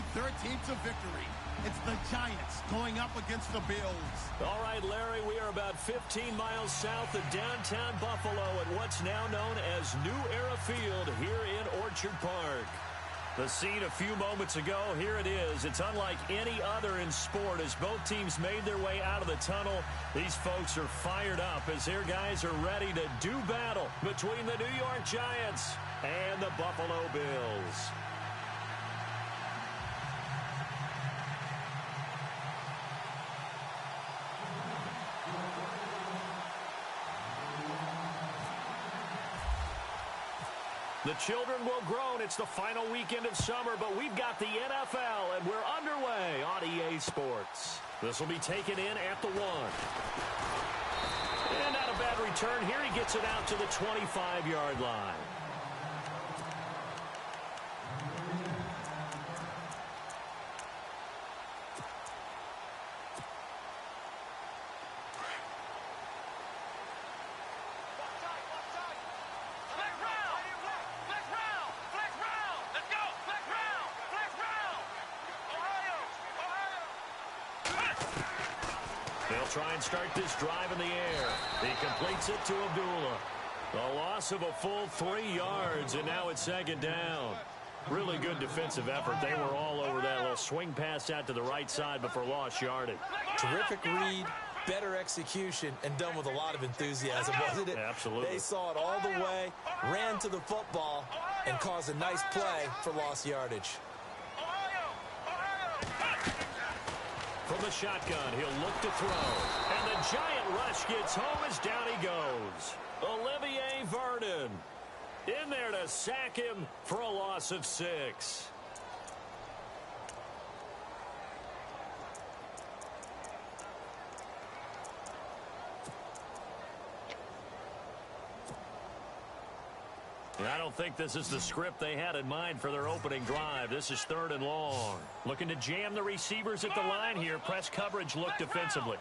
achieved their team to victory. It's the Giants going up against the Bills. All right, Larry, we are about 15 miles south of downtown Buffalo at what's now known as New Era Field here in Orchard Park. The scene a few moments ago, here it is. It's unlike any other in sport as both teams made their way out of the tunnel. These folks are fired up as their guys are ready to do battle between the New York Giants and the Buffalo Bills. The children will groan. It's the final weekend of summer, but we've got the NFL, and we're underway on EA Sports. This will be taken in at the 1. And not a bad return here. He gets it out to the 25-yard line. Try and start this drive in the air. He completes it to Abdullah. A loss of a full 3 yards, and now it's second down. Really good defensive effort. They were all over that little swing pass out to the right side before lost yardage. Terrific read, better execution, and done with a lot of enthusiasm, wasn't it? Absolutely. They saw it all the way, ran to the football, and caused a nice play for lost yardage. From the shotgun, he'll look to throw. And the giant rush gets home as down he goes. Olivier Vernon in there to sack him for a loss of 6. I don't think this is the script they had in mind for their opening drive. This is 3rd and long. Looking to jam the receivers at the line here. Press coverage look defensively.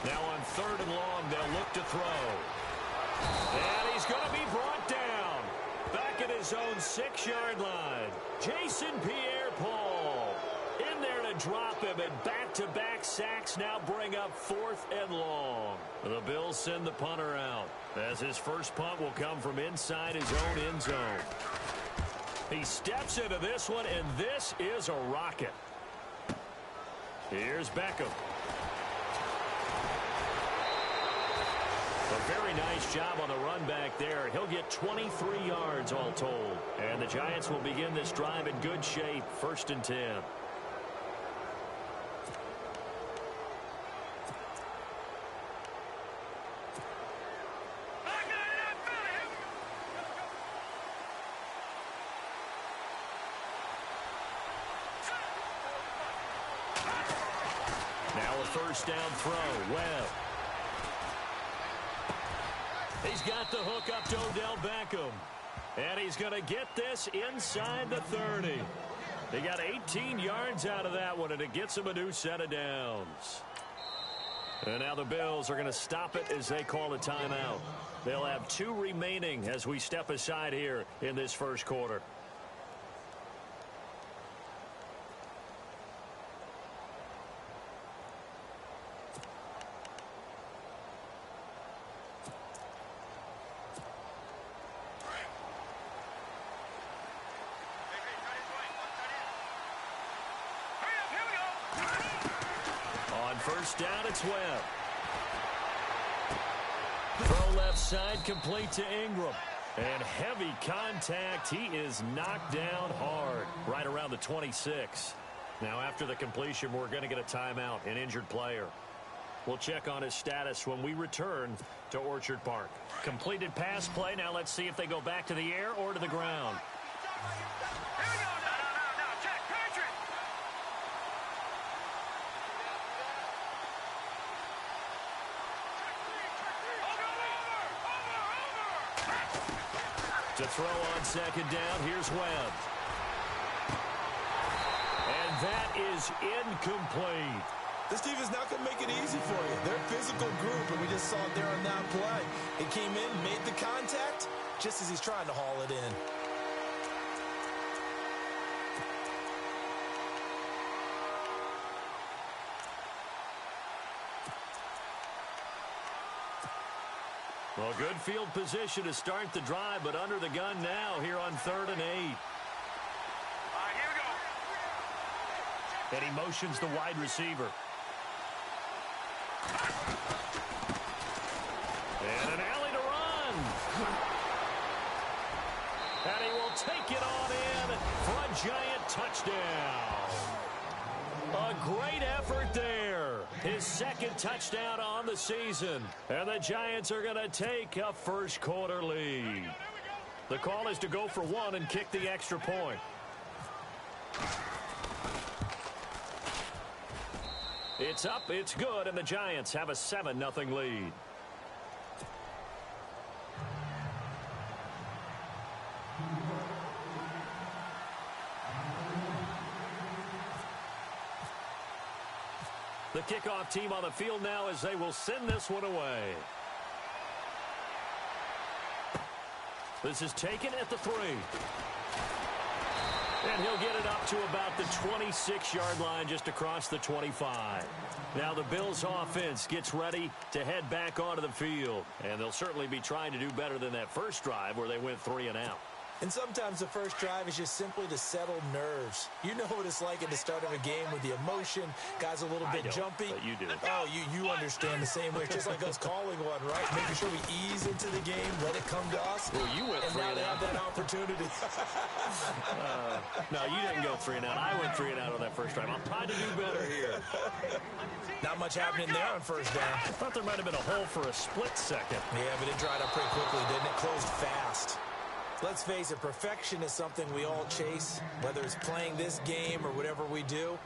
Now on 3rd and long, they'll look to throw. And he's going to be brought down. Back at his own 6-yard line. Jason Pierre-Paul in there to drop him, and back-to-back sacks now bring up 4th and long. The Bills send the punter out as his first punt will come from inside his own end zone. He steps into this one, and this is a rocket. Here's Beckham. A very nice job on the run back there. He'll get 23 yards all told. And the Giants will begin this drive in good shape, 1st and 10. Now a 1st down throw. Webb. He's got the hook up to Odell Beckham. And he's going to get this inside the 30. They got 18 yards out of that one, and it gets him a new set of downs. And now the Bills are going to stop it as they call a timeout. They'll have 2 remaining as we step aside here in this first quarter. First down, it's Webb. Throw left side, complete to Ingram. And heavy contact. He is knocked down hard right around the 26. Now, after the completion, we're going to get a timeout, an injured player. We'll check on his status when we return to Orchard Park. Completed pass play. Now let's see if they go back to the air or to the ground. To throw on 2nd down, here's Webb. And that is incomplete. This team is not going to make it easy for you. They're a physical group, and we just saw it there on that play. It came in, made the contact, just as he's trying to haul it in. Well, good field position to start the drive, but under the gun now here on 3rd and 8. Here we go. And he motions the wide receiver. And an alley to run. And he will take it on in for a giant touchdown. A great effort there. His second touchdown on the season. And the Giants are going to take a first quarter lead. The call is to go for one and kick the extra point. It's up, it's good, and the Giants have a 7-0 lead. The kickoff team on the field now as they will send this one away. This is taken at the 3. And he'll get it up to about the 26-yard line just across the 25. Now the Bills offense gets ready to head back onto the field. And they'll certainly be trying to do better than that first drive where they went 3 and out. And sometimes the first drive is just simply to settle nerves. You know what it's like at the start of a game with the emotion. Guys a little bit jumpy. But you do. Oh, you understand the same way. It's just like us calling one, right? Making sure we ease into the game, let it come to us. Well, you went and 3 now and they out. have that opportunity. No, you didn't go 3 and out. I went 3 and out on that first drive. I'm trying to do better here. Not much happening there on first down. I thought there might have been a hole for a split second. Yeah, but it dried up pretty quickly, didn't it? Closed fast. Let's face it, perfection is something we all chase, whether it's playing this game or whatever we do.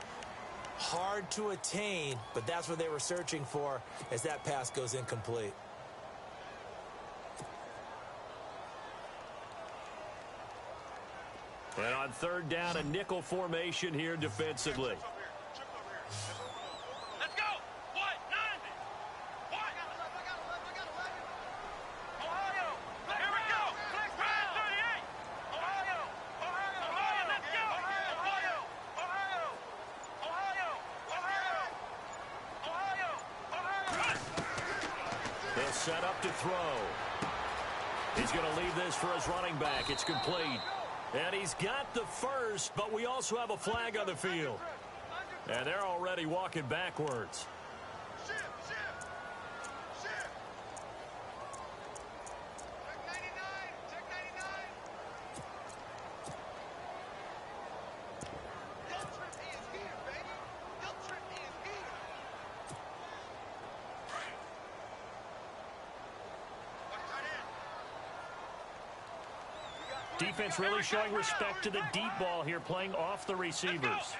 Hard to attain, but that's what they were searching for as that pass goes incomplete. And on 3rd down, a nickel formation here defensively. Let's go. What? 90. What? Ohio. Here we go. Flex round. 38. Ohio. Let's go. Ohio. They'll set up to throw. He's going to leave this for his running back. It's complete. And he's got the first, but we also have a flag on the field. And they're already walking backwards. Shift. Check 99. Check 99. Guilt trip is here, baby. Guilt trip is here. Defense really showing respect to the deep ball here, playing off the receivers. Flex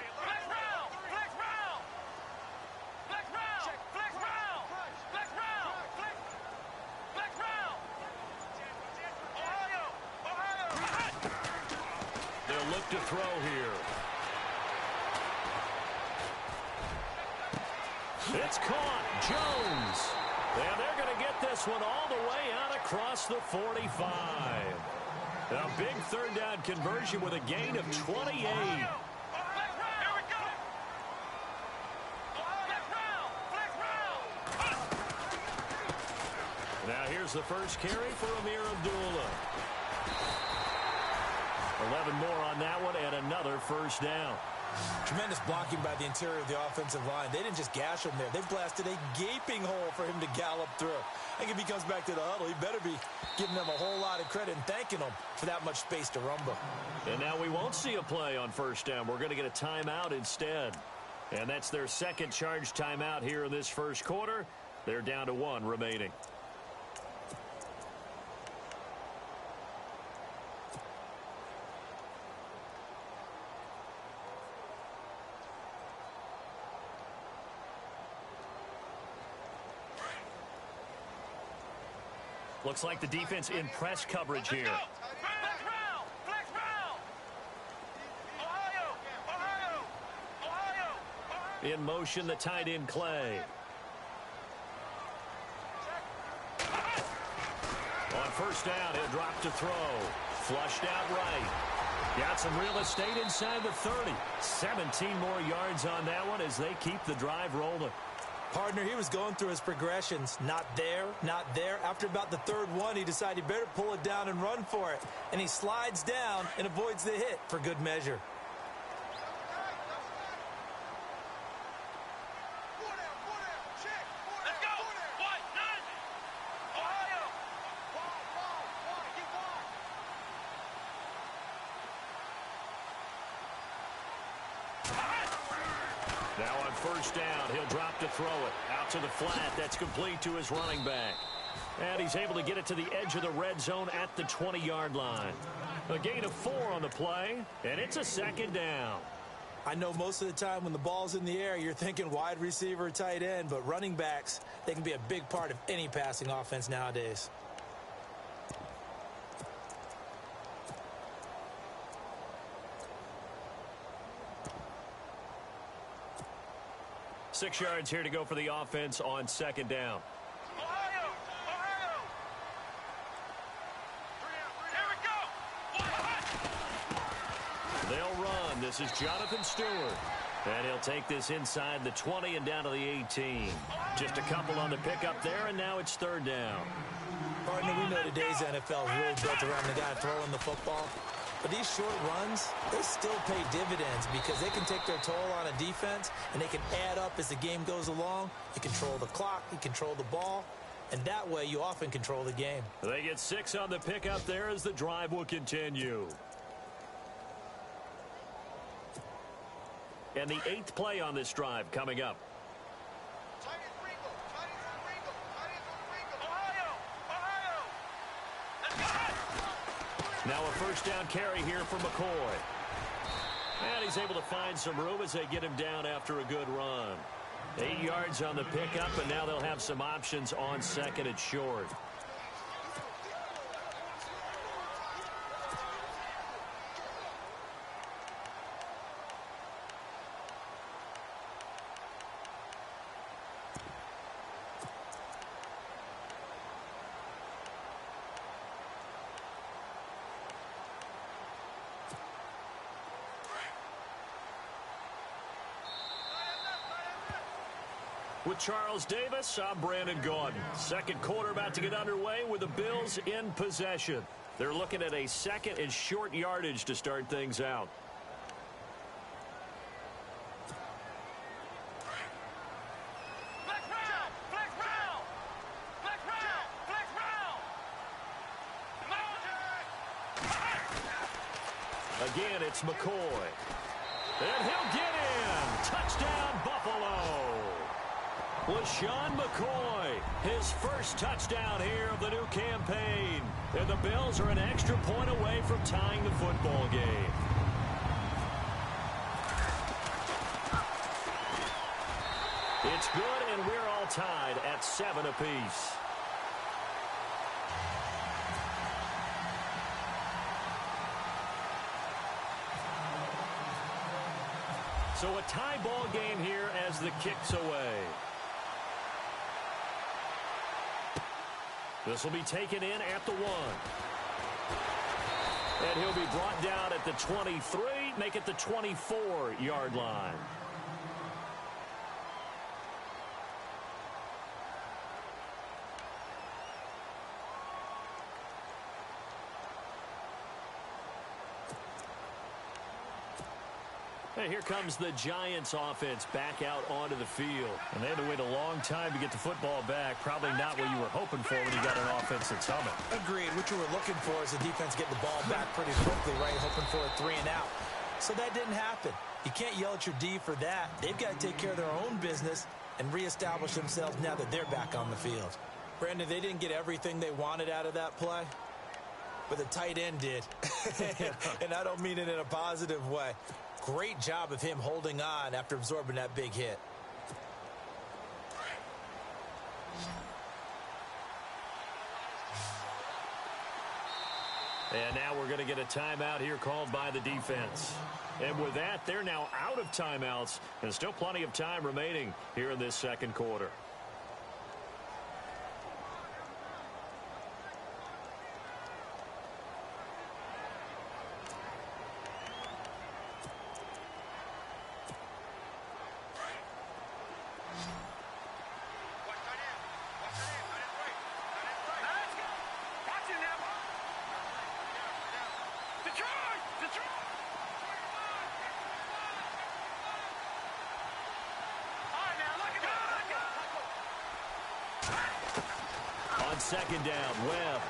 round. Flex round. Flex round. Flex round. Flex round. Flex round. Ohio. They'll look to throw here. It's caught. Jones. And they're going to get this one all the way out across the 45. A big 3rd down conversion with a gain of 28. Now here's the first carry for Amir Abdullah. 11 more on that one and another first down. Tremendous blocking by the interior of the offensive line. They didn't just gash him there. They blasted a gaping hole for him to gallop through. I think if he comes back to the huddle, he better be giving them a whole lot of credit and thanking them for that much space to rumble. And now we won't see a play on first down. We're going to get a timeout instead. And that's their second charge timeout here in this first quarter. They're down to 1 remaining. Looks like the defense in press coverage here. Flex round. Ohio. In motion, the tight end Clay. On first down, he'll drop to throw. Flushed out right. Got some real estate inside the 30. 17 more yards on that one as they keep the drive rolling. Partner, he was going through his progressions. Not there, not there. After about the third one, he decided he better pull it down and run for it. And he slides down and avoids the hit for good measure. Let's go. White, none. Ohio. Now on first down, he'll drop to throw it. Out to the flat. That's complete to his running back. And he's able to get it to the edge of the red zone at the 20-yard line. A gain of 4 on the play, and it's a second down. I know most of the time when the ball's in the air, you're thinking wide receiver, tight end, but running backs, they can be a big part of any passing offense nowadays. Six yards here to go for the offense on second down. Ohio. Here we go. They'll run. This is Jonathan Stewart. And he'll take this inside the 20 and down to the 18. Just a couple on the pickup there, and now it's third down. Partner, we know today's NFL is really built around the guy throwing the football. But these short runs, they still pay dividends because they can take their toll on a defense, and they can add up as the game goes along. You control the clock, you control the ball, and that way you often control the game. They get 6 on the pickup there as the drive will continue. And the 8th play on this drive coming up. Now a first down carry here for McCoy. And he's able to find some room as they get him down after a good run. 8 yards on the pickup, and now they'll have some options on second and short. With Charles Davis, I'm Brandon Gaudin. Second quarter about to get underway with the Bills in possession. They're looking at a second and short yardage to start things out. Again, it's McCoy. And he'll get in. Touchdown, Buffalo. LaShawn McCoy, his first touchdown here of the new campaign. And the Bills are an extra point away from tying the football game. It's good, and we're all tied at 7 apiece. So a tie ball game here as the kick's away. This will be taken in at the 1. And he'll be brought down at the 23, make it the 24-yard line. Hey, here comes the Giants offense back out onto the field. And they had to wait a long time to get the football back. Probably not what you were hoping for when you got an offense that's humming. Agreed. What you were looking for is the defense getting the ball back pretty quickly, right? Hoping for a 3 and out. So that didn't happen. You can't yell at your D for that. They've got to take care of their own business and reestablish themselves now that they're back on the field. Brandon, they didn't get everything they wanted out of that play, but the tight end did. And I don't mean it in a positive way. Great job of him holding on after absorbing that big hit. And now we're going to get a timeout here called by the defense. And with that, they're now out of timeouts. And still plenty of time remaining here in this second quarter. Detroit! Detroit! All right, now, look at that. On second down, Webb.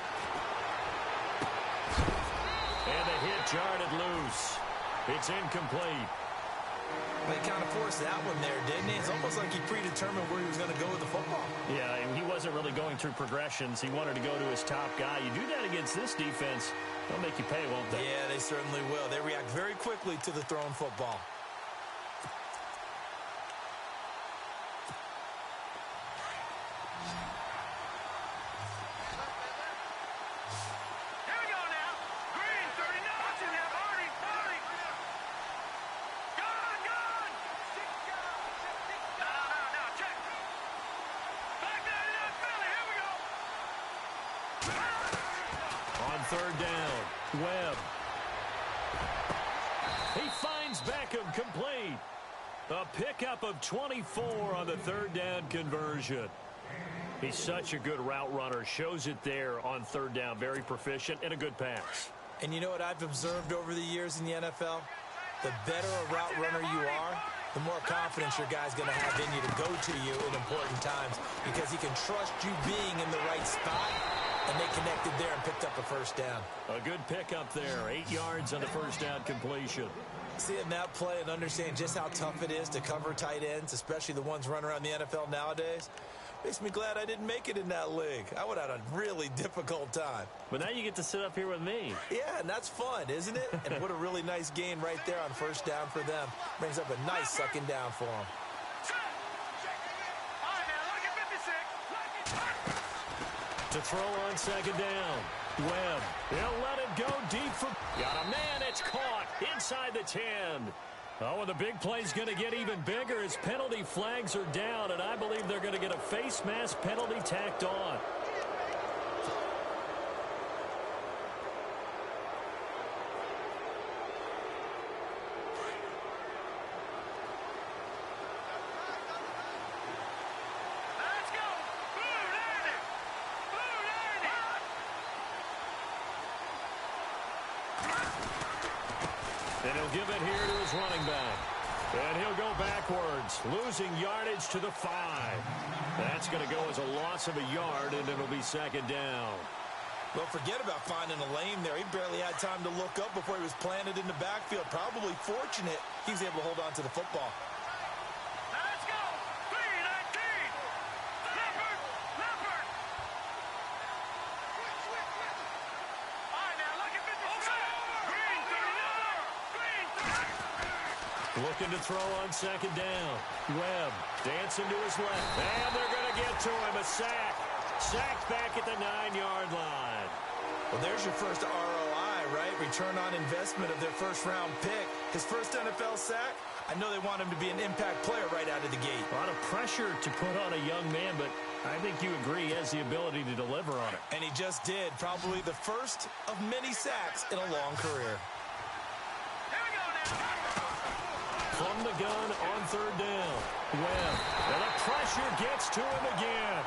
And the hit jarred loose. It's incomplete. They kind of forced that one there, didn't he? It's almost like he predetermined where he was going to go with the football. Yeah, and he wasn't really going through progressions. He wanted to go to his top guy. You do that against this defense, they'll make you pay, won't they? Yeah, they certainly will. They react very quickly to the thrown football. Here we go now. Green, 39. Watch it now, Marty. Marty. Gone, gone. No, check. Back down in that Philly. Here we go. On third down, Webb. He finds Beckham complete. A pickup of 24 on the third down conversion. He's such a good route runner. Shows it there on third down. Very proficient and a good pass. And you know what I've observed over the years in the NFL? The better a route runner you are, the more confidence your guy's going to have in you to go to you in important times because he can trust you being in the right spot, and they connected there and picked up a first down. A good pickup there. 8 yards on the first down completion. Seeing that play and understand just how tough it is to cover tight ends, especially the ones running around the NFL nowadays, makes me glad I didn't make it in that league. I would have had a really difficult time. But now you get to sit up here with me. Yeah, and that's fun, isn't it? And what a really nice gain right there on first down for them. Brings up a nice second down for them. All right, now, look at 56. To throw on second down, Webb. He'll let it go deep for... Got a man. It's caught inside the 10. Oh, and the big play's going to get even bigger as penalty flags are down, and I believe they're going to get a face mask penalty tacked on. Let's go. Blue landing. Blue landing. And he'll give it here to his running back. And he'll go backwards, losing yardage to the 5. That's going to go as a loss of a yard, and it'll be second down. Well, forget about finding a lane there. He barely had time to look up before he was planted in the backfield. Probably fortunate he was able to hold on to the football. Let's go. 319. Leopard. Leopard. All right, now, look at 56. Green, 39. Green, 30. Looking to throw on second down. Webb dancing to his left. And they're going to get to him. A sack. Sacked back at the 9-yard line. Well, there's your first ROI, right? Return on investment of their first-round pick. His first NFL sack, I know they want him to be an impact player right out of the gate. A lot of pressure to put on a young man, but I think you agree he has the ability to deliver on it. And he just did. Probably the first of many sacks in a long career. Here we go now. From the gun on third down. Webb. And the pressure gets to him again.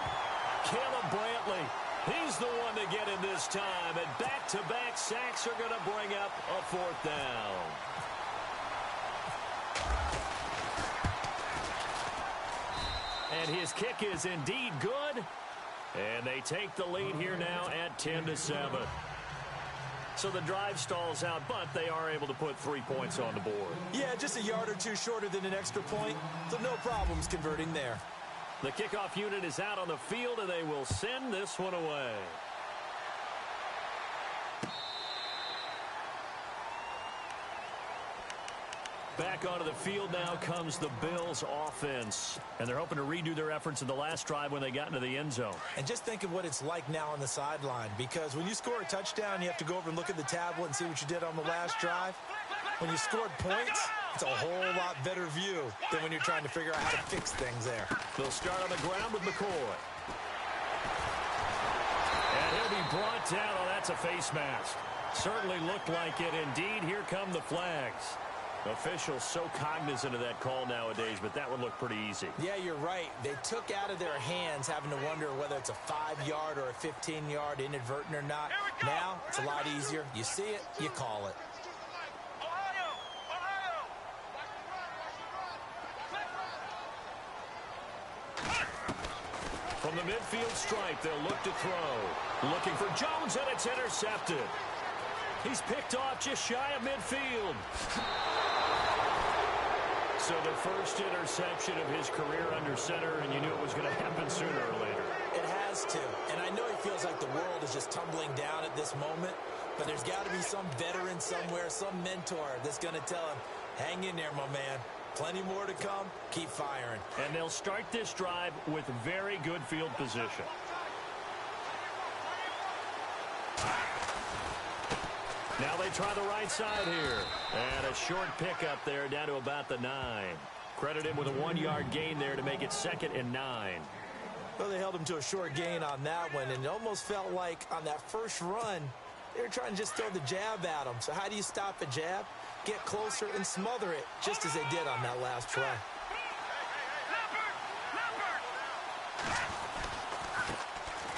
Caleb Brantley. He's the one to get him this time. And back-to-back sacks are going to bring up a fourth down. And his kick is indeed good. And they take the lead here now at 10-7. So the drive stalls out, but they are able to put 3 points on the board. Yeah, just a yard or two shorter than an extra point, so no problems converting there. The kickoff unit is out on the field, and they will send this one away. Back onto the field now comes the Bills offense. And they're hoping to redo their efforts in the last drive when they got into the end zone. And just think of what it's like now on the sideline, because when you score a touchdown, you have to go over and look at the tablet and see what you did on the last drive. When you scored points, it's a whole lot better view than when you're trying to figure out how to fix things there. They'll start on the ground with McCoy. And he'll be brought down. Oh, that's a face mask. Certainly looked like it. Indeed, here come the flags. Officials so cognizant of that call nowadays, but that would look pretty easy. Yeah, you're right. They took out of their hands having to wonder whether it's a 5-yard or a 15-yard inadvertent or not. Now, it's a lot easier. You see it, you call it. From the midfield stripe, they'll look to throw. Looking for Jones, and it's intercepted. He's picked off just shy of midfield. So the first interception of his career under center, and you knew it was going to happen sooner or later. It has to. And I know he feels like the world is just tumbling down at this moment, but there's got to be some veteran somewhere, some mentor that's going to tell him, hang in there, my man. Plenty more to come. Keep firing. And they'll start this drive with very good field position. Now they try the right side here. And a short pickup there down to about the 9. Credit him with a 1-yard gain there to make it 2nd and 9. Well, they held him to a short gain on that one, and it almost felt like on that first run, they were trying to just throw the jab at him. So how do you stop a jab? Get closer and smother it, just as they did on that last try.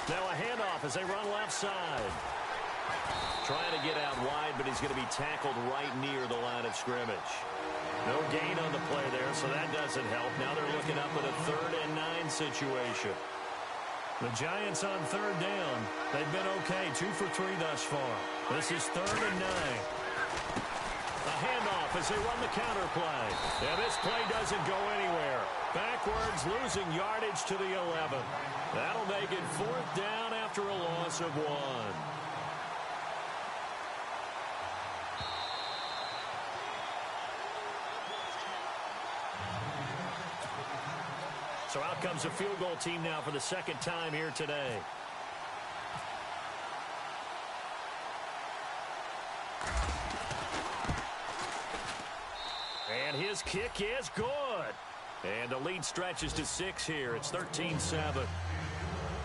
Now a handoff as they run left side. Trying to get out wide, but he's going to be tackled right near the line of scrimmage. No gain on the play there, so that doesn't help. Now they're looking up at a 3rd and 9 situation. The Giants on 3rd down. They've been okay, 2 for 3 thus far. This is 3rd and 9. A handoff as they run the counter play. And this play doesn't go anywhere. Backwards, losing yardage to the 11. That'll make it 4th down after a loss of 1. So out comes a field goal team now for the 2nd time here today. And his kick is good. And the lead stretches to 6 here. It's 13-7.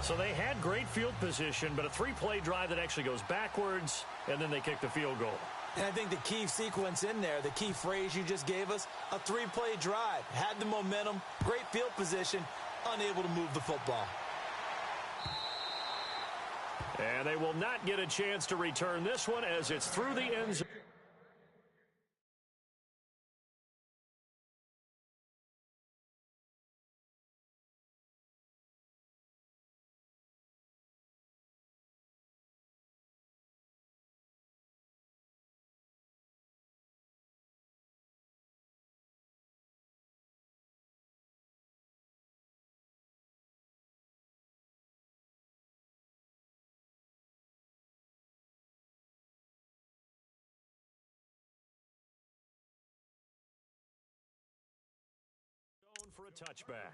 So they had great field position, but a 3-play drive that actually goes backwards, and then they kick the field goal. And I think the key sequence in there, the key phrase you just gave us, a 3-play drive. Had the momentum, great field position, unable to move the football. And they will not get a chance to return this one as it's through the end zone. For a touchback.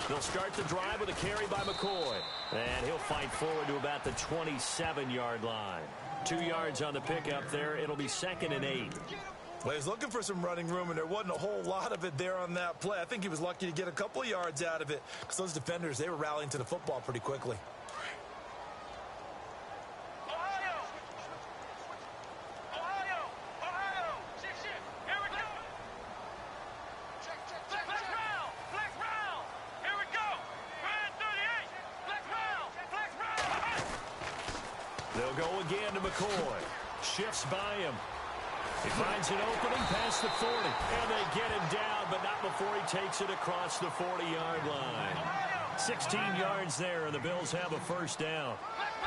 They'll start the drive with a carry by McCoy. And he'll fight forward to about the 27-yard line. 2 yards on the pickup there. It'll be 2nd and 8. Well, he was looking for some running room, and there wasn't a whole lot of it there on that play. I think he was lucky to get a couple of yards out of it because those defenders, they were rallying to the football pretty quickly. They'll go again to McCoy. Shifts by him. He finds an opening past the 40. And they get him down, but not before he takes it across the 40-yard line. 16 yards there, and the Bills have a first down.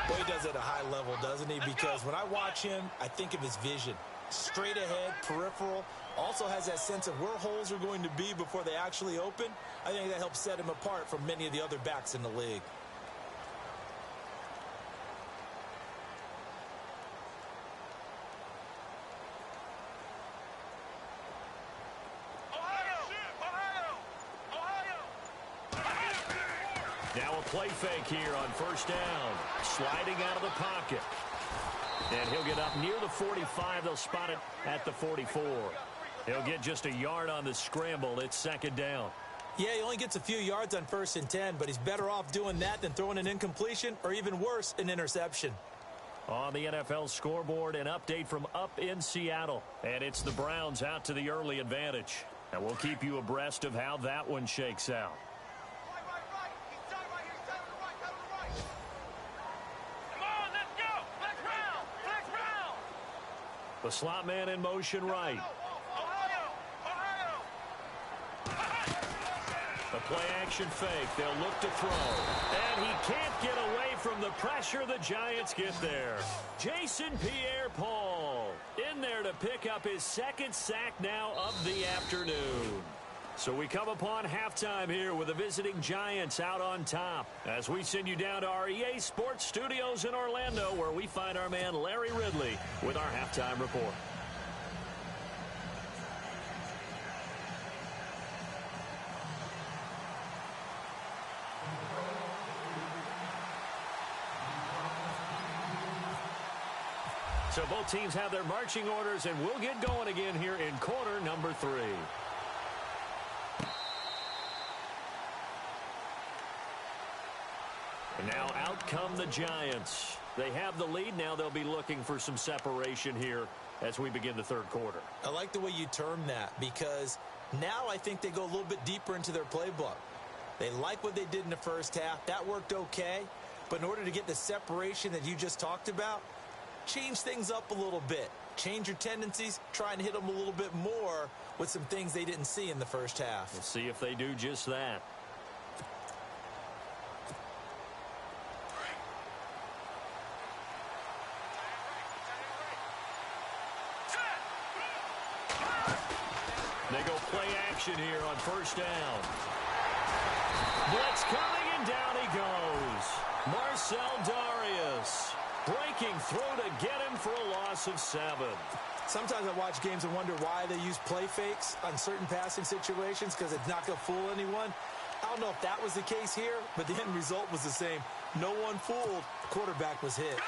Boy, he does it at a high level, doesn't he? Because when I watch him, I think of his vision. straight ahead, peripheral. Also has that sense of where holes are going to be before they actually open. I think that helps set him apart from many of the other backs in the league. Now a play fake here on first down. Sliding out of the pocket. And he'll get up near the 45. They'll spot it at the 44. He'll get just a yard on the scramble. It's second down. Yeah, he only gets a few yards on 1st and 10, but he's better off doing that than throwing an incompletion or even worse, an interception. On the NFL scoreboard, an update from up in Seattle. And it's the Browns out to the early advantage. And we'll keep you abreast of how that one shakes out. The slot man in motion right. The play action fake. They'll look to throw. And he can't get away from the pressure. The Giants get there. Jason Pierre-Paul in there to pick up his second sack now of the afternoon. So we come upon halftime here with the visiting Giants out on top as we send you down to our EA Sports Studios in Orlando where we find our man Larry Ridley with our halftime report. So both teams have their marching orders, and we'll get going again here in quarter number 3. And now out come the Giants. They have the lead. Now they'll be looking for some separation here as we begin the third quarter. I like the way you term that because now I think they go a little bit deeper into their playbook. They like what they did in the first half. That worked okay. But in order to get the separation that you just talked about, change things up a little bit. Change your tendencies. Try and hit them a little bit more with some things they didn't see in the first half. We'll see if they do just that. They go play action here on first down. Blitz coming, and down he goes. Marcel Darius breaking through to get him for a loss of 7. Sometimes I watch games and wonder why they use play fakes on certain passing situations because it's not going to fool anyone. I don't know if that was the case here, but the end result was the same. No one fooled. The quarterback was hit.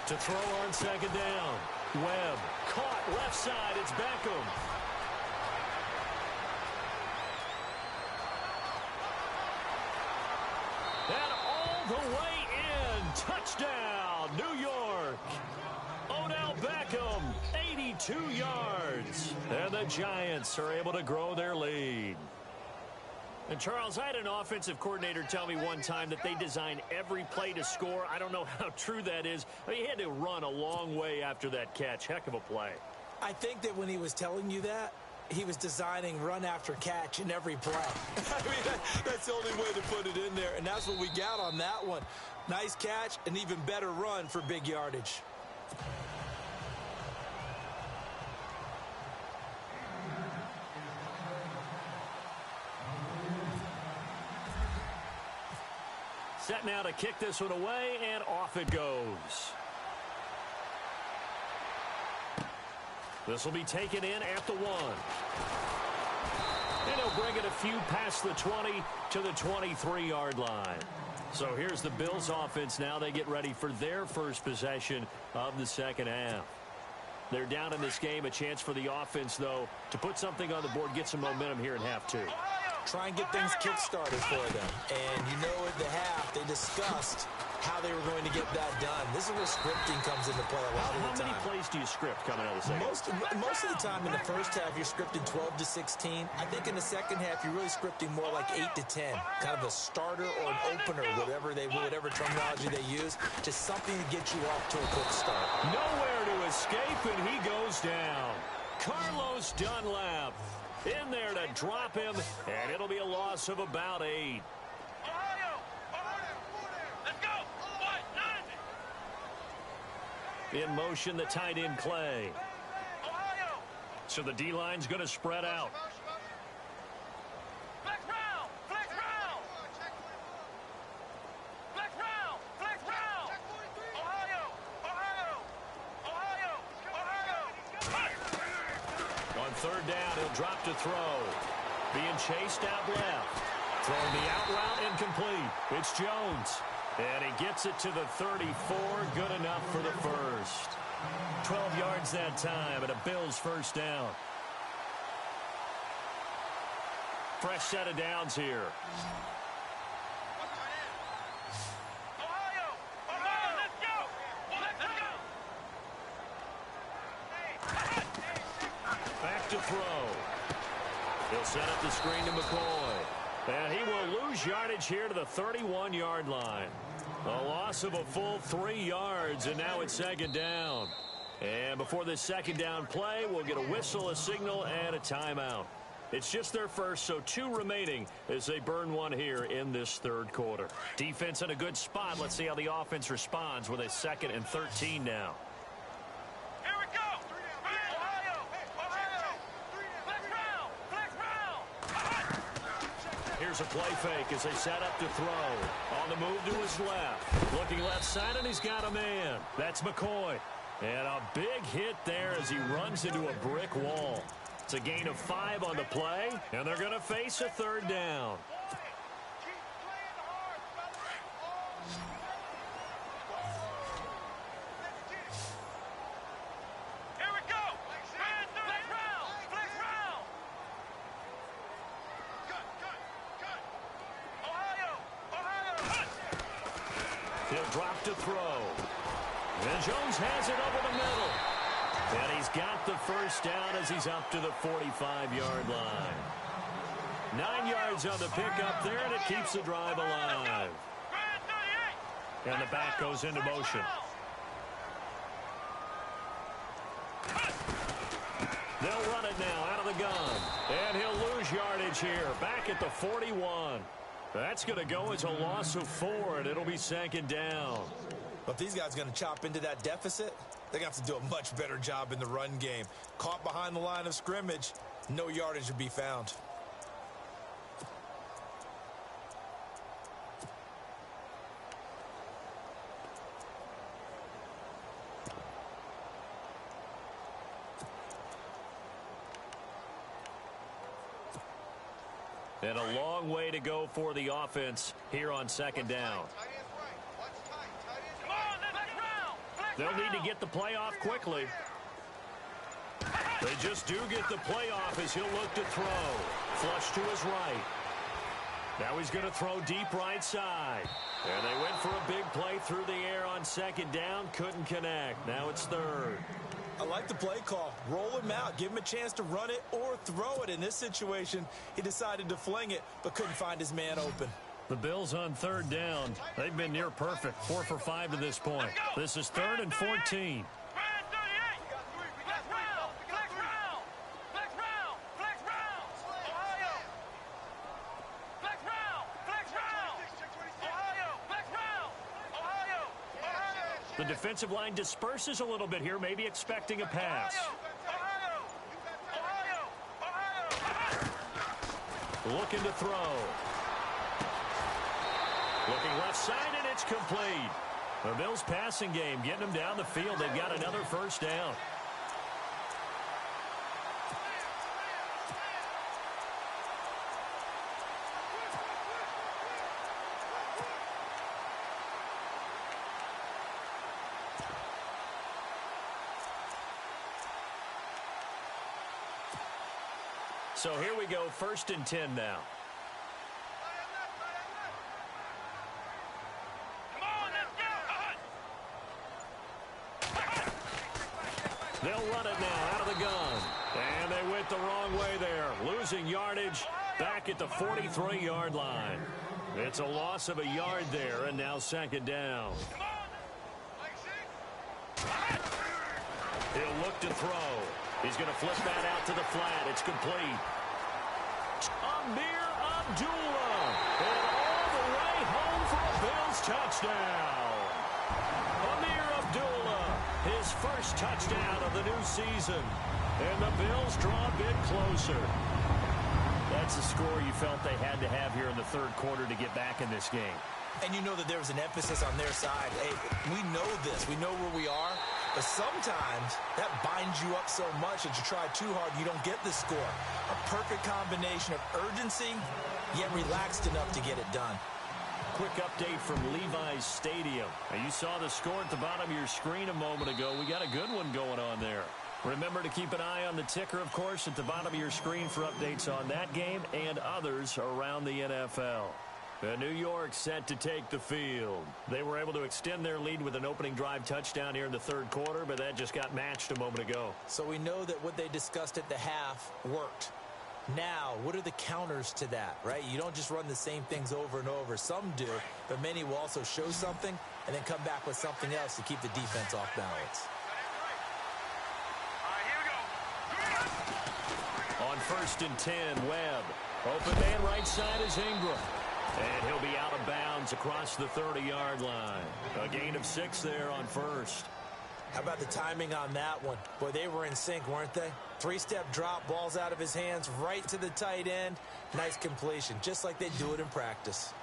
To throw on second down. Webb caught left side. It's Beckham. And all the way in. Touchdown, New York. Odell Beckham, 82 yards. And the Giants are able to grow their lead. And, Charles, I had an offensive coordinator tell me one time that they design every play to score. I don't know how true that is. I mean, he had to run a long way after that catch. Heck of a play. I think that when he was telling you that, he was designing run after catch in every play. I mean, that's the only way to put it in there. And that's what we got on that one. Nice catch, an even better run for big yardage. Set now to kick this one away, and off it goes. This will be taken in at the 1. And he'll bring it a few past the 20 to the 23-yard line. So here's the Bills offense now. They get ready for their first possession of the second half. They're down in this game. A chance for the offense, though, to put something on the board, get some momentum here in half 2. Try and get things kick-started for them. And you know at the half, they discussed how they were going to get that done. This is where scripting comes into play a lot of the time. How many plays do you script coming out of the second? Most of the time in the first half, you're scripting 12 to 16. I think in the second half, you're really scripting more like 8 to 10. Kind of a starter or an opener, whatever terminology they use. Just something to get you off to a quick start. Nowhere to escape, and he goes down. Carlos Dunlap in there to drop him, and it'll be a loss of about 8. Ohio! Let's go! What? 90! In motion, the tight end, Clay. Ohio! So the D-line's going to spread out. Flex round! Flex round! Flex round! Flex round! Ohio! Ohio! Ohio! On third down, he'll drop to throw. Being chased out left. Throwing the out route, incomplete. It's Jones. And he gets it to the 34. Good enough for the first. 12 yards that time, and a Bills first down. Fresh set of downs here. Ohio! Ohio! Let's go! Let's go! Back to throw. He'll set up the screen to McCoy. And he will lose yardage here to the 31-yard line. A loss of a full 3 yards, and now it's second down. And before this second down play, we'll get a whistle, a signal, and a timeout. It's just their first, so 2 remaining as they burn one here in this third quarter. Defense in a good spot. Let's see how the offense responds with a 2nd and 13 now. Here we go! Ohio! Ohio! Flex round! Flex round! Here's a play fake as they set up to throw. On the move to his left. Looking left side, and he's got a man. That's McCoy. And a big hit there as he runs into a brick wall. It's a gain of 5 on the play, and they're going to face a third down. Here we go! Flex round! Flex round! Ohio! Ohio! He'll drop to throw. And Jones has it over the middle. And he's got the first down as he's up to the 45-yard line. 9 yards on the pickup there, and it keeps the drive alive. And the back goes into motion. They'll run it now out of the gun. And he'll lose yardage here, back at the 41. That's going to go as a loss of 4, and it'll be second down. But these guys are going to chop into that deficit. They're going to have to do a much better job in the run game. Caught behind the line of scrimmage, no yardage to be found. And a long way to go for the offense here on second down. They'll need to get the play off quickly. They just do get the play off as he'll look to throw. Flush to his right. Now he's going to throw deep right side. And they went for a big play through the air on second down. Couldn't connect. Now it's third. I like the play call. Roll him out. Give him a chance to run it or throw it. In this situation, he decided to fling it, but couldn't find his man open. The Bills on third down. They've been near perfect. 4 for 5 to this point. This is 3rd and 14. The defensive line disperses a little bit here, maybe expecting a pass. Looking to throw. Looking left side, and it's complete. The Bills' passing game getting them down the field. They've got another first down. So here we go, 1st and 10 now. They'll run it now out of the gun. And they went the wrong way there. Losing yardage back at the 43-yard line. It's a loss of a yard there, and now second down. He'll look to throw. He's going to flip that out to the flat. It's complete. out, Amir Abdullah. And all the way home for a Bills touchdown. Amir Abdullah, his first touchdown of the new season. And the Bills draw a bit closer. That's the score you felt they had to have here in the third quarter to get back in this game. And you know that there was an emphasis on their side. Hey, we know this. We know where we are. But sometimes that binds you up so much that you try too hard, you don't get the score. A perfect combination of urgency, yet relaxed enough to get it done. Quick update from Levi's Stadium. Now, you saw the score at the bottom of your screen a moment ago. We got a good one going on there. Remember to keep an eye on the ticker, of course, at the bottom of your screen for updates on that game and others around the NFL. New York set to take the field. They were able to extend their lead with an opening drive touchdown here in the third quarter, but that just got matched a moment ago. So we know that what they discussed at the half worked. Now, what are the counters to that, right? You don't just run the same things over and over. Some do, but many will also show something and then come back with something else to keep the defense off balance. On 1st and 10, Webb. Open man right side is Ingram. And he'll be out of bounds across the 30-yard line. A gain of 6 there on first. How about the timing on that one? Boy, they were in sync, weren't they? 3-step drop, balls out of his hands, right to the tight end. Nice completion, just like they do it in practice.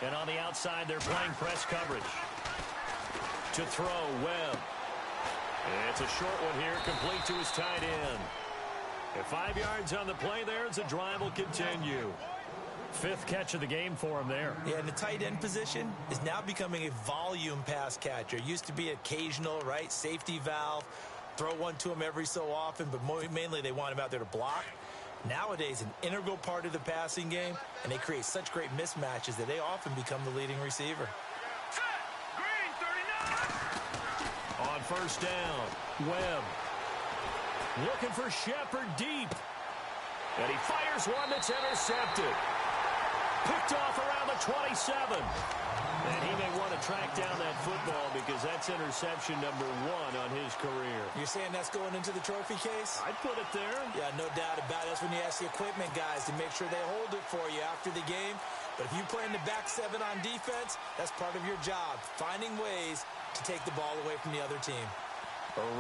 And on the outside, they're playing press coverage. To throw, Webb. It's a short one here, complete to his tight end. And 5 yards on the play there as the drive will continue. 5th catch of the game for him there. Yeah, and the tight end position is now becoming a volume pass catcher. It used to be occasional, right? Safety valve. Throw one to him every so often, but mainly they want him out there to block. Nowadays, an integral part of the passing game, and they create such great mismatches that they often become the leading receiver. On 1st down, Webb. Looking for Shepard deep. And he fires one that's intercepted. Picked off around the 27. And he may want to track down that football because that's interception number 1 on his career. You're saying that's going into the trophy case? I'd put it there. Yeah, no doubt about it. That's when you ask the equipment guys to make sure they hold it for you after the game. But if you play in the back 7 on defense, that's part of your job, finding ways to take the ball away from the other team.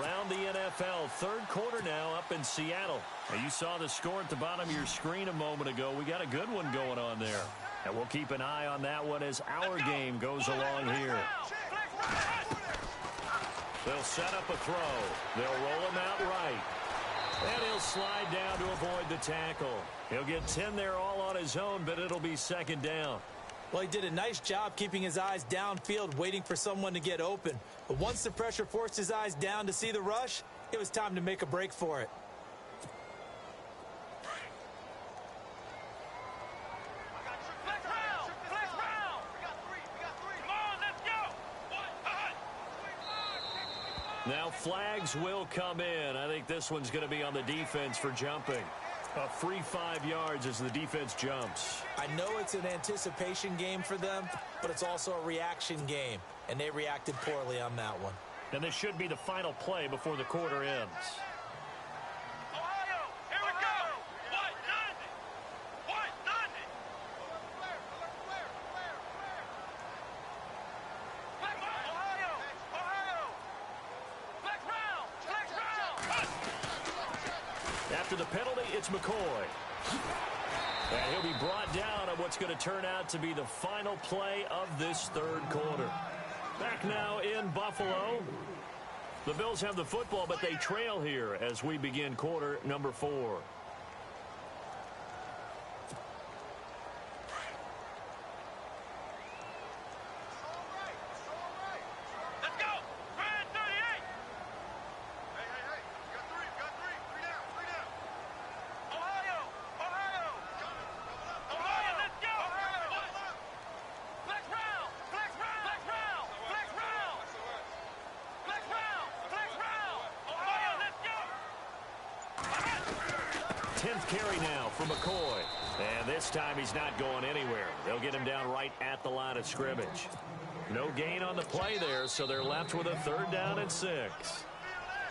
Around the NFL, third quarter now up in Seattle. Now, you saw the score at the bottom of your screen a moment ago. We got a good one going on there. And we'll keep an eye on that one as our game goes along here. They'll set up a throw. They'll roll him out right. And he'll slide down to avoid the tackle. He'll get 10 there all on his own, but it'll be 2nd down. Well, he did a nice job keeping his eyes downfield, waiting for someone to get open. But once the pressure forced his eyes down to see the rush, it was time to make a break for it. Now flags will come in. I think this one's going to be on the defense for jumping. A free 5 yards as the defense jumps. I know it's an anticipation game for them, but it's also a reaction game, and they reacted poorly on that one. And this should be the final play before the quarter ends. Ohio, here we go. What? Nothing. What? Nothing. Ohio, Ohio. Flex round, flex round. After the penalty, it's McCoy. And he'll be brought down on what's going to turn out to be the final play of this third quarter. Back now in Buffalo. The Bills have the football, but they trail here as we begin quarter number 4. Let's go. Red 38. Hey. We got three. Three down. Ohio. Ohio, let's go. Flex round. Ohio, let's go. 10th carry now for McCoy. And this time he's not going anywhere. They'll get him down right at the line of scrimmage. No gain on the play there, so they're left with a 3rd down and 6.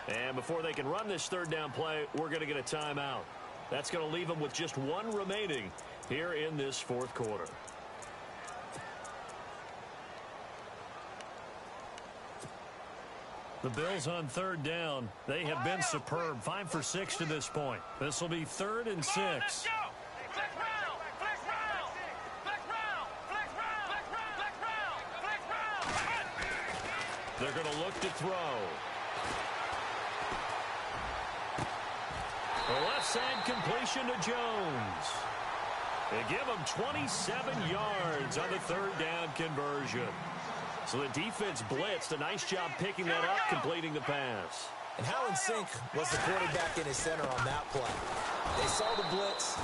And before they can run this third down play, we're going to get a timeout. That's going to leave them with just one remaining here in this fourth quarter. The Bills on third down. They have been superb. 5 for 6 to this point. This will be 3rd and 6. They're going to look to throw. The left side completion to Jones. They give him 27 yards on the third down conversion. So the defense blitzed. A nice job picking that up, completing the pass. And how in sync was the quarterback in his center on that play? They saw the blitz,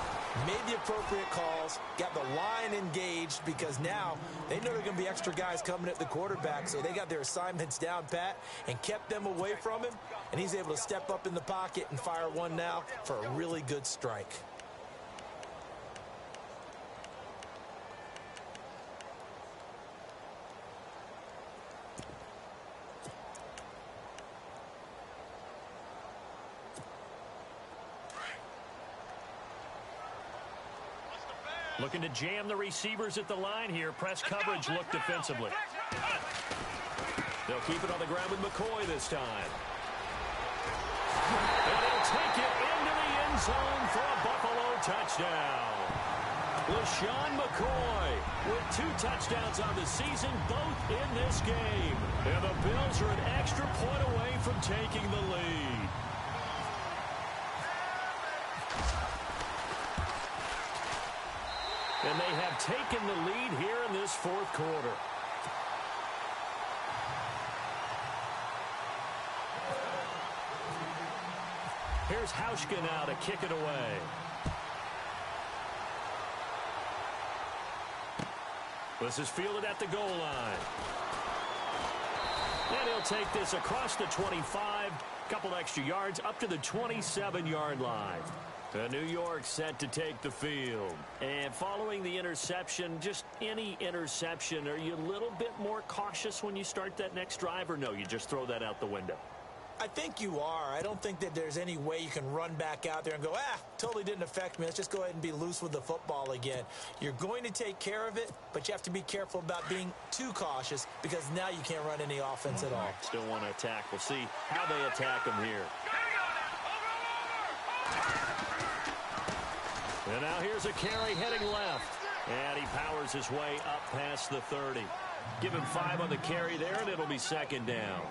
made the appropriate calls, got the line engaged because now they know there are going to be extra guys coming at the quarterback, so they got their assignments down pat and kept them away from him, and he's able to step up in the pocket and fire one now for a really good strike. Looking to jam the receivers at the line here. Press coverage look defensively. They'll keep it on the ground with McCoy this time. And he'll take it into the end zone for a Buffalo touchdown. LaShawn McCoy with 2 touchdowns on the season, both in this game. And the Bills are an extra point away from taking the lead. And they have taken the lead here in this fourth quarter. Here's Hauschka now to kick it away. This is fielded at the goal line. And he'll take this across the 25, couple extra yards up to the 27-yard line. New York set to take the field. And following the interception, just any interception, are you a little bit more cautious when you start that next drive, or no, you just throw that out the window? I think you are. I don't think that there's any way you can run back out there and go, totally didn't affect me. Let's just go ahead and be loose with the football again. You're going to take care of it, but you have to be careful about being too cautious because now you can't run any offense at all. Still want to attack. We'll see how they attack them here. And now here's a carry heading left. And he powers his way up past the 30. Give him 5 on the carry there, and it'll be 2nd down.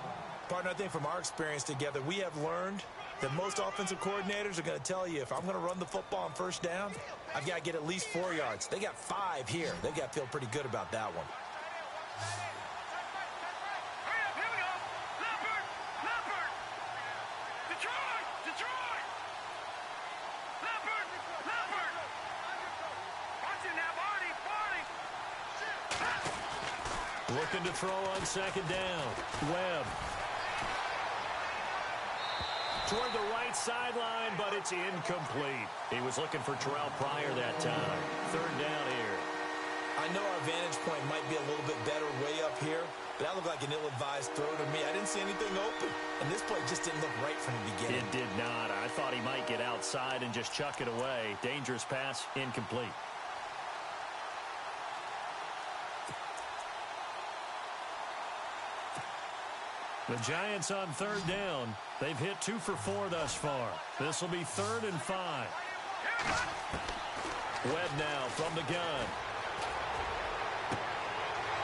Partner, I think from our experience together, we have learned that most offensive coordinators are going to tell you, if I'm going to run the football on first down, I've got to get at least 4 yards. They got 5 here. They've got to feel pretty good about that one. Looking to throw on 2nd down. Webb. Toward the right sideline, but it's incomplete. He was looking for Terrell Pryor that time. 3rd down here. I know our vantage point might be a little bit better way up here, but that looked like an ill-advised throw to me. I didn't see anything open, and this play just didn't look right from the beginning. It did not. I thought he might get outside and just chuck it away. Dangerous pass, incomplete. The Giants on 3rd down. They've hit 2 for 4 thus far. This will be 3rd and 5. Webb now from the gun.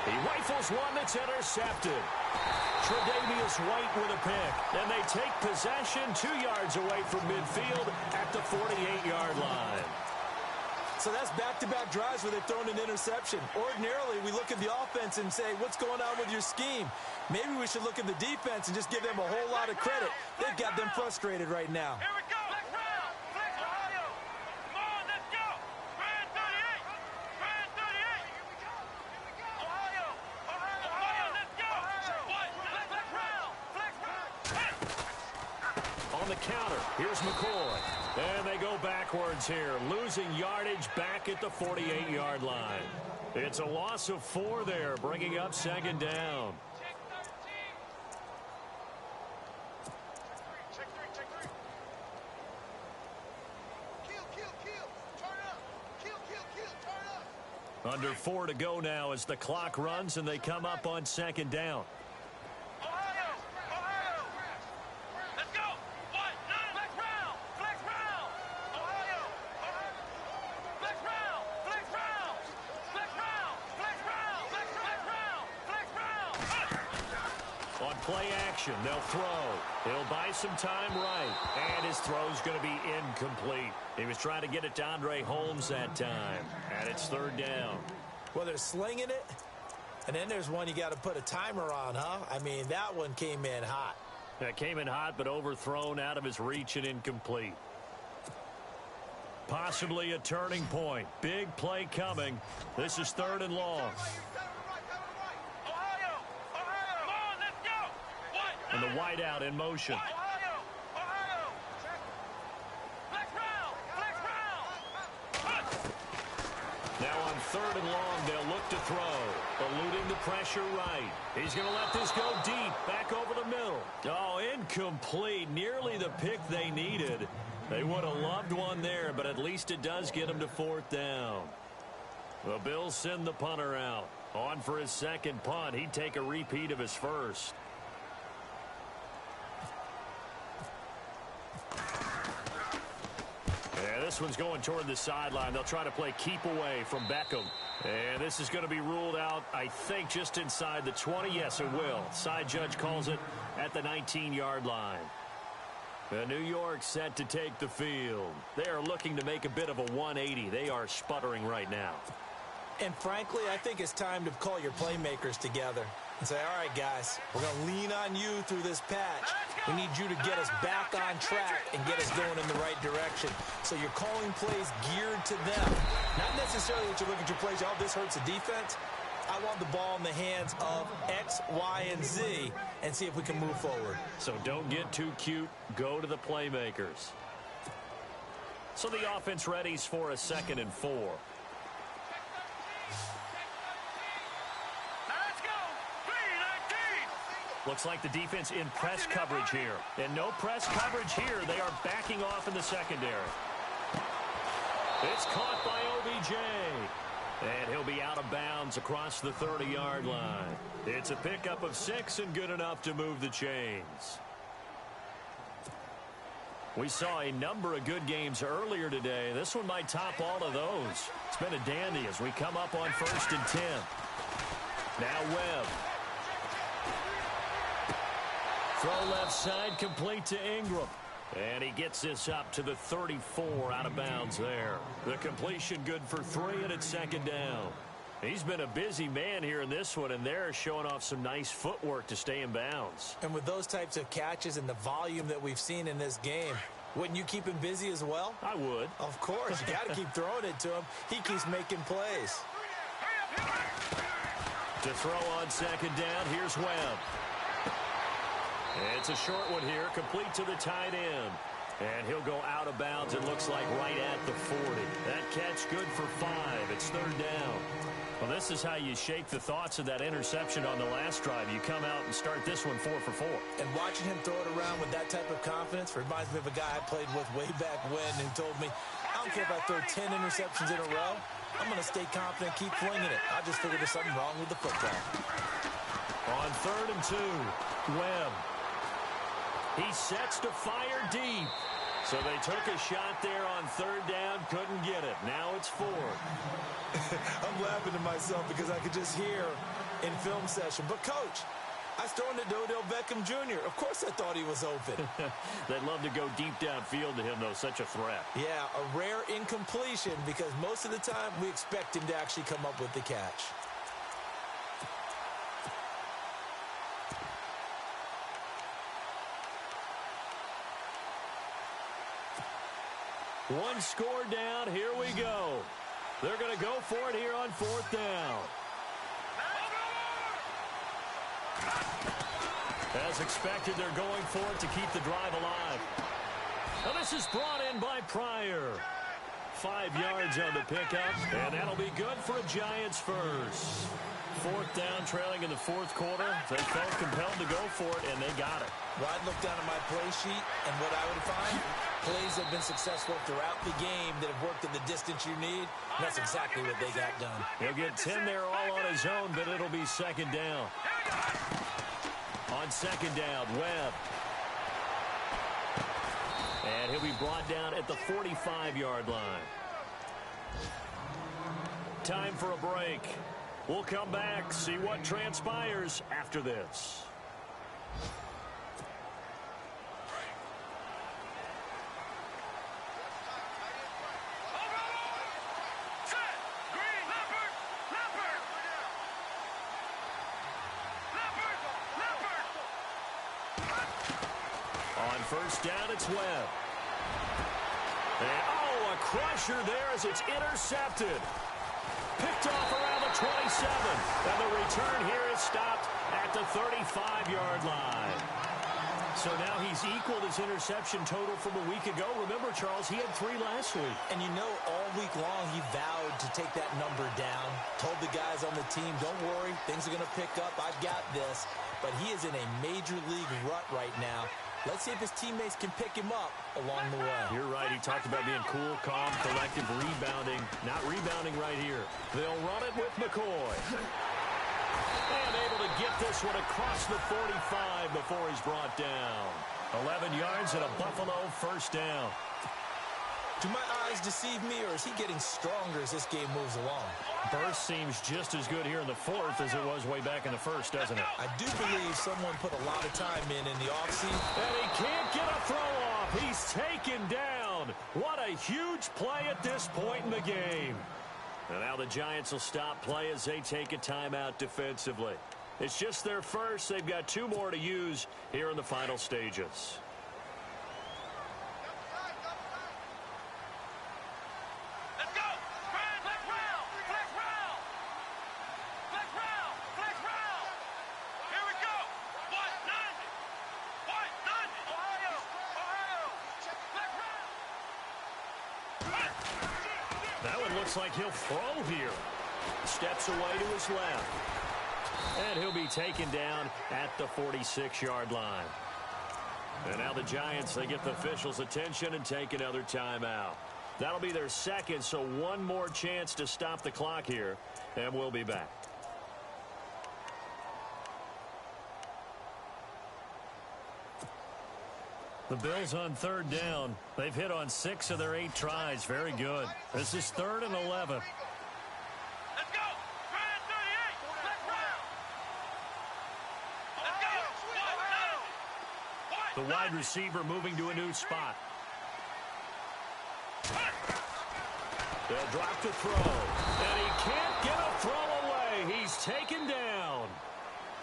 He rifles one that's intercepted. Tre'Davious White with a pick. And they take possession 2 yards away from midfield at the 48-yard line. So that's back-to-back drives where they've thrown an interception. Ordinarily, we look at the offense and say, what's going on with your scheme? Maybe we should look at the defense and just give them a whole lot of credit. They've got them frustrated right now. Here we go. Flex round. Flex Ohio. Come on, let's go. Brand 38. Brand 38. Ohio. Ohio, let's go. What? Flex round. Flex round. On the counter, here's McCoy. And they go backwards here, losing yardage back at the 48-yard line. It's a loss of 4 there, bringing up 2nd down. Under 4 to go now as the clock runs and they come up on second down. Ohio! Ohio! Let's go! What? Flex round! Flex round! Ohio! Flex round! Flex round! Flex round! Flex round! Flex round! Flex round! On play action, they'll throw. He'll buy some time right. And his throw's going to be incomplete. He was trying to get it to Andre Holmes that time. And it's third down. Well, they're slinging it. And then there's one you got to put a timer on, huh? I mean, that one came in hot. That came in hot, but overthrown out of his reach and incomplete. Possibly a turning point. Big play coming. This is third and long. Ohio! Ohio! Come on, let's go! What? And the wideout in motion. Ohio! Ohio! Flex round! Flex round! Now on third and long, they'll look to throw. Eluding the pressure right. He's going to let this go deep. Back over the middle. Oh, incomplete. Nearly the pick they needed. They would have loved one there, but at least it does get them to fourth down. The Bills send the punter out. On for his second punt. He'd take a repeat of his first. Yeah, this one's going toward the sideline. They'll try to play keep away from Beckham. And this is going to be ruled out, I think, just inside the 20. Yes, it will. Side judge calls it at the 19-yard line. The New York set to take the field. They are looking to make a bit of a 180. They are sputtering right now. And frankly, I think it's time to call your playmakers together and say, all right, guys, we're going to lean on you through this patch. We need you to get us back on track and get us going in the right direction. So you're calling plays geared to them. Not necessarily that you look at your plays, oh, this hurts the defense. I want the ball in the hands of X, Y, and Z and see if we can move forward. So don't get too cute. Go to the playmakers. So the offense readies for a 2nd and 4. Let's go! 3-19! Looks like the defense in press coverage here. And no press coverage here. They are backing off in the secondary. It's caught by OBJ. And he'll be out of bounds across the 30-yard line. It's a pickup of 6 and good enough to move the chains. We saw a number of good games earlier today. This one might top all of those. It's been a dandy as we come up on 1st and 10. Now Webb. Throw left side complete to Ingram. And he gets this up to the 34 out of bounds there. The completion good for 3 and it's 2nd down. He's been a busy man here in this one, and they're showing off some nice footwork to stay in bounds. And with those types of catches and the volume that we've seen in this game, wouldn't you keep him busy as well? I would. Of course. You got to keep throwing it to him. He keeps making plays. To throw on 2nd down, here's Webb. It's a short one here, complete to the tight end. And he'll go out of bounds, it looks like right at the 40. That catch good for 5. It's 3rd down. Well, this is how you shake the thoughts of that interception on the last drive. You come out and start this one 4 for 4. And watching him throw it around with that type of confidence reminds me of a guy I played with way back when who told me, I don't care if I throw 10 interceptions in a row. I'm going to stay confident, keep flinging it. I just figured there's something wrong with the football. On 3rd and 2, Webb. He sets to fire deep. So they took a shot there on 3rd down, couldn't get it. Now it's 4. I'm laughing to myself because I could just hear in film session. But, Coach, I was throwing it to Odell Beckham Jr. Of course I thought he was open. They'd love to go deep downfield to him, though. Such a threat. Yeah, a rare incompletion because most of the time we expect him to actually come up with the catch. One score down. Here we go. They're going to go for it here on 4th down. As expected, they're going for it to keep the drive alive. Now this is brought in by Pryor. 5 yards on the pickup, and that'll be good for a Giants first. 4th down, trailing in the 4th quarter. They felt compelled to go for it, and they got it. Well, I'd look down at my play sheet, and what I would find, plays plays have been successful throughout the game that have worked in the distance you need. And that's exactly what they got done. He'll get 10 there all on his own, but it'll be second down. On second down, Webb. And he'll be brought down at the 45-yard line. Time for a break. We'll come back, see what transpires after this. On first down, it's Webb. And, oh, a crusher there as it's intercepted. Picked off around the 27. And the return here is stopped at the 35-yard line. So now he's equaled his interception total from a week ago. Remember, Charles, he had 3 last week. And you know, all week long he vowed to take that number down. Told the guys on the team, don't worry, things are going to pick up. I've got this. But he is in a major league rut right now. Let's see if his teammates can pick him up along the way. You're right. He talked about being cool, calm, collective, rebounding. Not rebounding right here. They'll run it with McCoy. And able to get this one across the 45 before he's brought down. 11 yards and a Buffalo first down. Do my eyes deceive me, or is he getting stronger as this game moves along? Burst seems just as good here in the fourth as it was way back in the first, doesn't it? I do believe someone put a lot of time in the offseason. And he can't get a throw off. He's taken down. What a huge play at this point in the game. And now the Giants will stop play as they take a timeout defensively. It's just their first. They've got 2 more to use here in the final stages. Looks like he'll throw here. Steps away to his left. And he'll be taken down at the 46-yard line. And now the Giants, they get the officials' attention and take another timeout. That'll be their second, so 1 more chance to stop the clock here. And we'll be back. The Bills on third down. They've hit on 6 of their 8 tries. Very good. This is 3rd and 11. Let's go! 38! Let's round! Let's go! The wide receiver moving to a new spot. They'll drop to throw. And he can't get a throw away. He's taken down.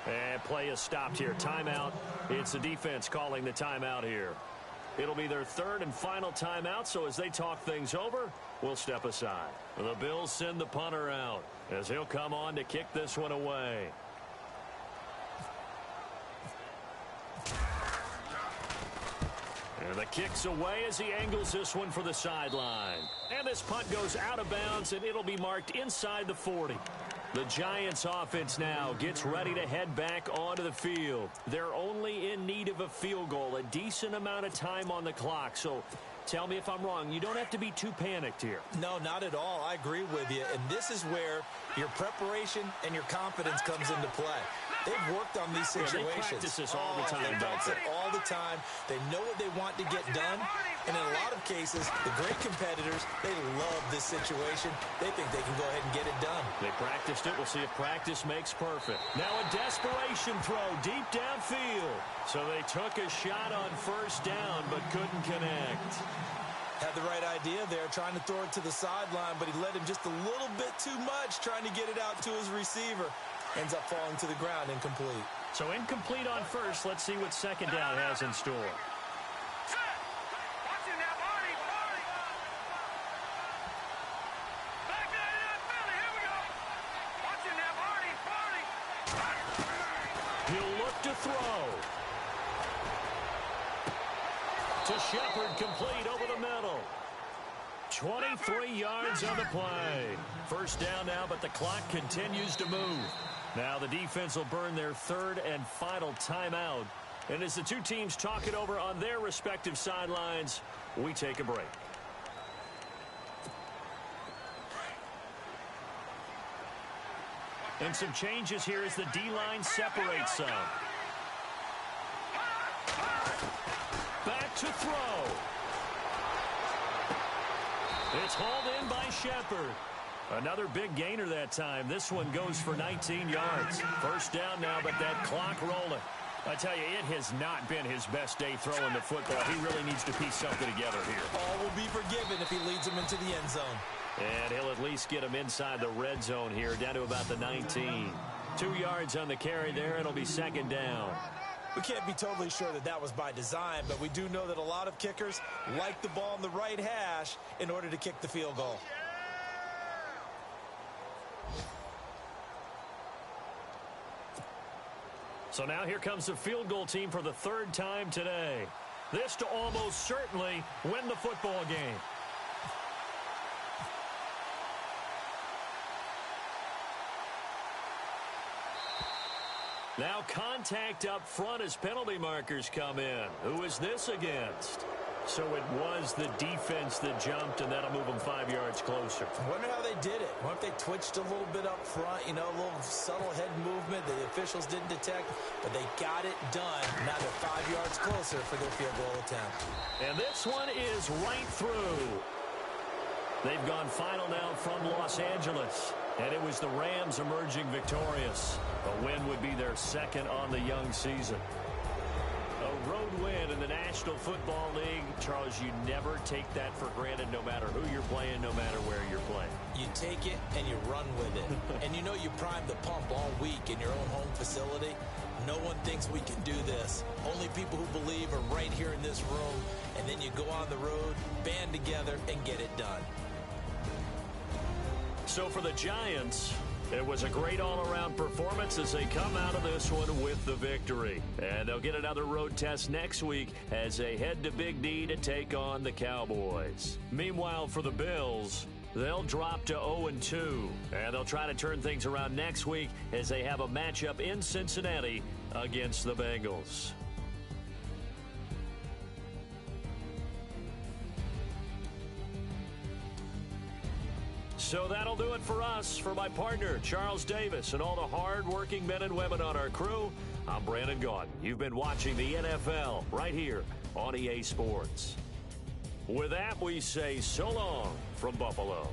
And play is stopped here. Timeout. It's the defense calling the timeout here. It'll be their 3rd and final timeout, so as they talk things over, we'll step aside. The Bills send the punter out as he'll come on to kick this one away. And the kick's away as he angles this one for the sideline. And this punt goes out of bounds, and it'll be marked inside the 40. The Giants offense now gets ready to head back onto the field. They're only in need of a field goal, a decent amount of time on the clock. So tell me if I'm wrong. You don't have to be too panicked here. No, not at all. I agree with you. And this is where your preparation and your confidence comes into play. They've worked on these situations. They practice this all the time. They practice it all the time. They know what they want to get done. And in a lot of cases, the great competitors, they love this situation. They think they can go ahead and get it done. They practiced it. We'll see if practice makes perfect. Now a desperation throw deep downfield. So they took a shot on first down but couldn't connect. Had the right idea there, trying to throw it to the sideline, but he let him just a little bit too much, trying to get it out to his receiver. Ends up falling to the ground, incomplete. So incomplete on first. Let's see what second down has in store. He'll look to throw. To Shepard, complete over the middle. 23 yards on the play. First down now, but the clock continues to move. Now the defense will burn their 3rd and final timeout. And as the 2 teams talk it over on their respective sidelines, we take a break. And some changes here as the D-line separates some. Back to throw. It's hauled in by Shepard. Another big gainer that time. This one goes for 19 yards. First down now, but that clock rolling. I tell you, it has not been his best day throwing the football. He really needs to piece something together here. All will be forgiven if he leads him into the end zone. And he'll at least get him inside the red zone here, down to about the 19. 2 yards on the carry there. It'll be second down. We can't be totally sure that that was by design, but we do know that a lot of kickers like the ball on the right hash in order to kick the field goal. So now here comes the field goal team for the third time today. This to almost certainly win the football game. Now contact up front as penalty markers come in. Who is this against? So it was the defense that jumped, and that'll move them 5 yards closer. I wonder how they did it. I wonder if they twitched a little bit up front, you know, a little subtle head movement the officials didn't detect, but they got it done. Now they're 5 yards closer for their field goal attempt. And this one is right through. They've gone final now from Los Angeles, and it was the Rams emerging victorious. A win would be their second on the young season. A road win in the National Football League. Charles, you never take that for granted, no matter who you're playing, no matter where you're playing. You take it and you run with it. And you know you primed the pump all week in your own home facility. No one thinks we can do this. Only people who believe are right here in this room. And then you go on the road, band together, and get it done. So for the Giants, it was a great all-around performance as they come out of this one with the victory. And they'll get another road test next week as they head to Big D to take on the Cowboys. Meanwhile, for the Bills, they'll drop to 0-2. And they'll try to turn things around next week as they have a matchup in Cincinnati against the Bengals. So that'll do it for us. For my partner, Charles Davis, and all the hard-working men and women on our crew, I'm Brandon Gaudin. You've been watching the NFL right here on EA Sports. With that, we say so long from Buffalo.